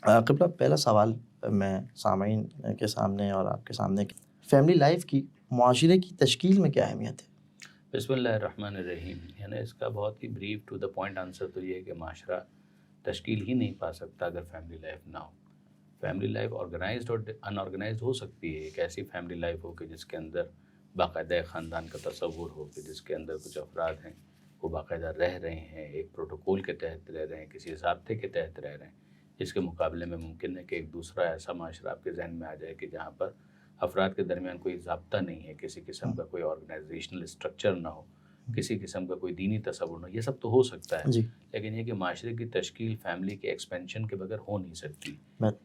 قبلہ پہلا سوال میں سامعین کے سامنے اور آپ کے سامنے، فیملی لائف کی معاشرے کی تشکیل میں کیا اہمیت ہے؟ بسم اللہ الرحمن الرحیم. یعنی اس کا بہت ہی brief to the point answer تو یہ ہے کہ معاشرہ تشکیل ہی نہیں پا سکتا اگر فیملی لائف نہ ہو. فیملی لائف آرگنائزڈ اور ان آرگنائزڈ ہو سکتی ہے. ایک ایسی فیملی لائف ہو کہ جس کے اندر باقاعدہ خاندان کا تصور ہو، کہ جس کے اندر کچھ افراد ہیں وہ باقاعدہ رہ رہے ہیں، ایک پروٹوکول کے تحت رہ رہے ہیں، کسی ضابطے کے تحت رہ رہے ہیں. اس کے مقابلے میں ممکن ہے کہ ایک دوسرا ایسا معاشرہ آپ کے ذہن میں آ جائے کہ جہاں پر افراد کے درمیان کوئی ضابطہ نہیں ہے، کسی قسم کا کوئی آرگنائزیشنل اسٹرکچر نہ ہو، کسی قسم کا کوئی دینی تصور نہ ہو. یہ سب تو ہو سکتا ہے، جی، لیکن یہ کہ معاشرے کی تشکیل فیملی کے ایکسپینشن کے بغیر ہو نہیں سکتی.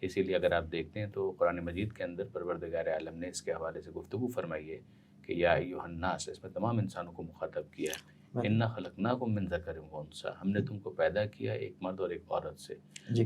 اسی لیے اگر آپ دیکھتے ہیں تو قرآن مجید کے اندر پروردگار عالم نے اس کے حوالے سے گفتگو فرمائی ہے کہ یا ایھا الناس، اس میں تمام انسانوں کو مخاطب کیا ہے. انا خلقناکم من ذکر و انثی، ہم نے تم کو پیدا کیا ایک مرد اور ایک عورت سے.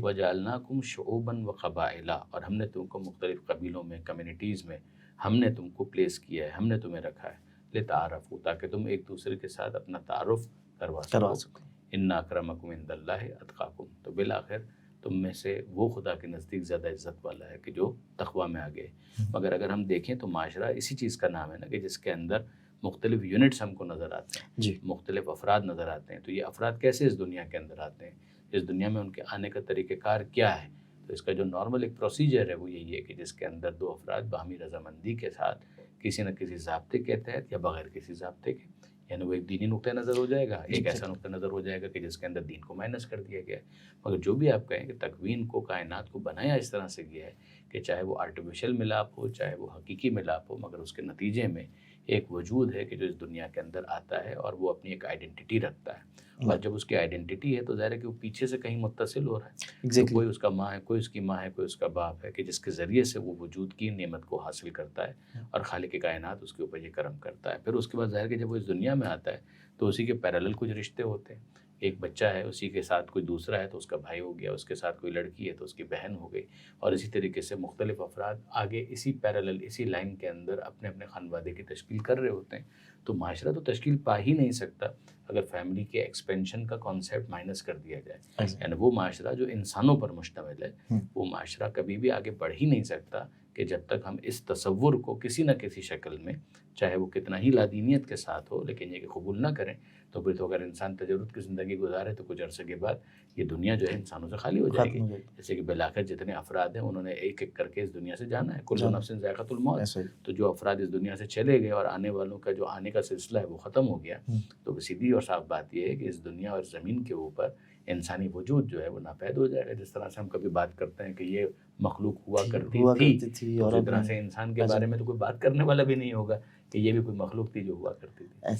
وجعلناکم شعوبا وقبائل، اور ہم نے تم کو مختلف قبیلوں میں، کمیونٹیز میں ہم نے تم کو پلیس کیا ہے، ہم نے تمہیں رکھا ہے. لتعارفوا، تاکہ تم ایک دوسرے کے ساتھ اپنا تعارف کروا سکو. ان اکرمکم عند اللہ اتقاکم، تو بالآخر تم میں سے وہ خدا کے نزدیک زیادہ عزت والا ہے کہ جو تقوی میں آگے. مگر اگر ہم دیکھیں تو معاشرہ اسی چیز کا نام ہے نا، کہ جس کے اندر مختلف یونٹس ہم کو نظر آتے ہیں، جی، مختلف افراد نظر آتے ہیں. تو یہ افراد کیسے اس دنیا کے اندر آتے ہیں، اس دنیا میں ان کے آنے کا طریقہ کار کیا ہے؟ تو اس کا جو نارمل ایک پروسیجر ہے وہ یہی ہے کہ جس کے اندر دو افراد باہمی رضامندی کے ساتھ کسی نہ کسی ضابطے کے تحت یا بغیر کسی ضابطے کے، یعنی وہ ایک دینی نقطہ نظر ہو جائے گا، ایک ایسا نقطہ نظر ہو جائے گا کہ جس کے اندر دین کو مائنس کر دیا گیا ہے. مگر جو بھی آپ کہیں کہ تکوین کو، کائنات کو بنایا اس طرح سے گیا ہے کہ چاہے وہ آرٹیفیشل ملاپ ہو، چاہے وہ حقیقی ملاپ ہو، مگر اس کے نتیجے میں ایک وجود ہے کہ جو اس دنیا کے اندر آتا ہے اور وہ اپنی ایک آئیڈینٹی رکھتا ہے. اور جب اس کی آئیڈینٹی ہے تو ظاہر ہے کہ وہ پیچھے سے کہیں متصل ہو رہا ہے. تو کوئی اس کا ماں ہے، کوئی اس کی ماں ہے، کوئی اس کا باپ ہے، کہ جس کے ذریعے سے وہ وجود کی نعمت کو حاصل کرتا ہے اور خالق کائنات اس کے اوپر یہ کرم کرتا ہے. پھر اس کے بعد ظاہر کہ جب وہ اس دنیا میں آتا ہے تو اسی کے پیرالل کچھ رشتے ہوتے ہیں. ایک بچہ ہے، اسی کے ساتھ کوئی دوسرا ہے تو اس کا بھائی ہو گیا، اس کے ساتھ کوئی لڑکی ہے تو اس کی بہن ہو گئی، اور اسی طریقے سے مختلف افراد آگے اسی پیرالل، اسی لائن کے اندر اپنے اپنے خانوادے کی تشکیل کر رہے ہوتے ہیں. تو معاشرہ تو تشکیل پا ہی نہیں سکتا اگر فیملی کے ایکسپینشن کا کانسیپٹ مائنس کر دیا جائے. یعنی وہ معاشرہ جو انسانوں پر مشتمل ہے، وہ معاشرہ کبھی بھی آگے بڑھ ہی نہیں سکتا کہ جب تک ہم اس تصور کو کسی نہ کسی شکل میں، چاہے وہ کتنا ہی لادینیت کے ساتھ ہو، لیکن یہ کہ قبول نہ کریں. تو پھر تو اگر انسان تجرد کی زندگی گزارے تو کچھ عرصے کے بعد یہ دنیا جو ہے انسانوں سے خالی ہو جائے گی. جیسے کہ بالآخر جتنے افراد ہیں انہوں نے ایک ایک کر کے اس دنیا سے جانا ہے. کل نفس ذائقۃ الموت. تو جو افراد اس دنیا سے چلے گئے اور آنے والوں کا جو آنے کا سلسلہ ہے وہ ختم ہو گیا. تو سیدھی اور صاف بات یہ ہے کہ اس دنیا اور زمین کے اوپر انسانی وجود جو ہے وہ ناپید ہو جائے گا. جس طرح سے ہم کبھی بات کرتے ہیں کہ یہ مخلوق ہوا کرتی تھی، اور اس طرح سے انسان کے بارے میں تو کوئی بات کرنے والا بھی نہیں ہوگا کہ یہ بھی کوئی مخلوق تھی جو ہوا کرتی تھی.